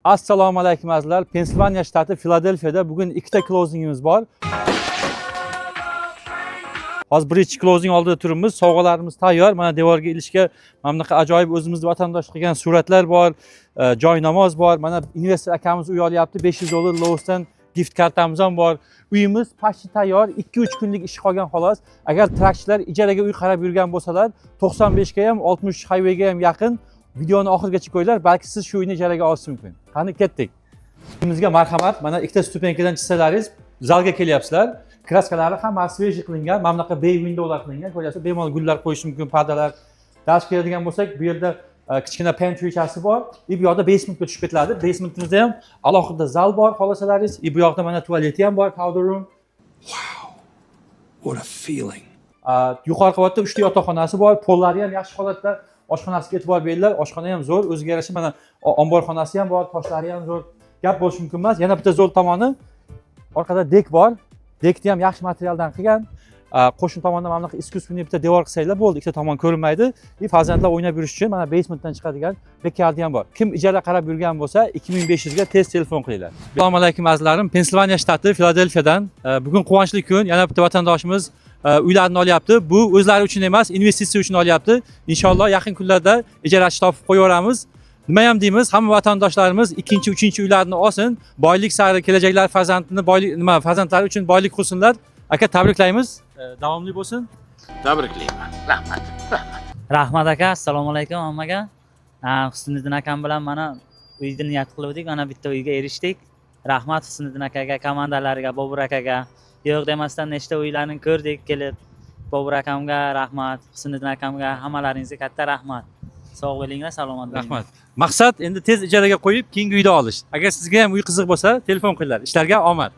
Assalomu alaykum azizlar. Pensilvaniya shtati Filadelfiyada bugun ikkita closingimiz bor. Hozir birinchi closing oldida turibmiz. Sovg'alarimiz tayyor. Mana devorga ilishga mana bunaqa ajoyib o'zimizni vatandosh qilgan suratlar bor, joy namoz bor. Mana investor akamiz uy olyapti. $500 Lowe'sdan gift kartamiz ham bor. Uyimiz почти tayyor. 2-3 kunlik ish qolgan xolos. Agar trakchilar ijaraga uy qarab yurgan bo'lsalar, 95 ga ham, 60 highwayga ham yaqin. Videoni oxirigacha qo'yinglar, balki siz shu uyni ijaraga olishingiz mumkin. Qani ketdik. Uyimizga marhamat. Mana ikkita stupenkadan chiqsalaringiz, zalga kelyapsizlar. Kraskalari ham sveji qilingan, mana bunaqa bay windowlar qilingan. Ko'ryapsiz, bemalol gullar qo'yish mumkin, pardalar. Dash keladigan bo'lsak, bu yerda kichkina pantrychasi bor. Bu yoqda basementga tushib ketiladi. Basementimizda ham alohida zal bor, xohlasalaringiz. Bu yoqda mana tualeti ham bor, powder room. Wow. What a feeling. Yuqori qavatda 3 ta yotoqxonasi bor, pollari ham yaxshi holatda. Oshxonasiga e'tibor beringlar. Oshxona ham zo'r, o'ziga yarasha mana omborxonasi ham bor, toshlari ham zo'r. Gap bo'lishi mumkin emas. Yana bitta zo'r tomoni orqada dek bor. Dekni ham yaxshi materialdan qilgan. Qo'shni tomonda mana bunaqa искусственный bitta devor qilsanglar bo'ldi, ikkita tomon ko'rinmaydi. Farzandlar o'ynab yurish uchun mana basementdan chiqadigan bekardi ham bor. Kim ijara qarab yurgan bo'lsa, 2500 ga tez telefon qilinglar. Assalomu alaykum azizlarim. Pensilvaniya shtati Filadelfiyadan bugun quvonchli kun. Yana bitta vatandoshimiz uylarni olyapti. Bu o'zlari uchun emas, investitsiya uchun olyapti. Inshaalloh yaqin kunlarda ijarachi topib qo'yaveramiz. Nima ham deymiz, hamma vatandoshlarimiz ikkinchi, uchinchi uylarni olsin, boylik sari kelajaklar farzandlari uchun boylik qursinlar. Aka, tabriklaymiz. Davomli bo'lsin. Tabriklayman. Rahmat. Rahmat aka, assalomu alaykum hammaga. Husniddin akam bilan mana uyni niyat qildik, mana bitta uyga erishdik. Rahmat Husniddin akaga, komandalariga, Bobur akaga. Yo'q demasdan nechta uylarni ko'rdik kelib. Bobur akamga rahmat, Husniddin akamga, hammalaringizga katta rahmat. Sog' bo'linglar, salomat bo'ling. Rahmat. Maqsad endi tez ijaraga qo'yib, keyingi uyda olish. Agar sizga ham uy qiziq bo'lsa, telefon qilinglar. Ishlarga omad.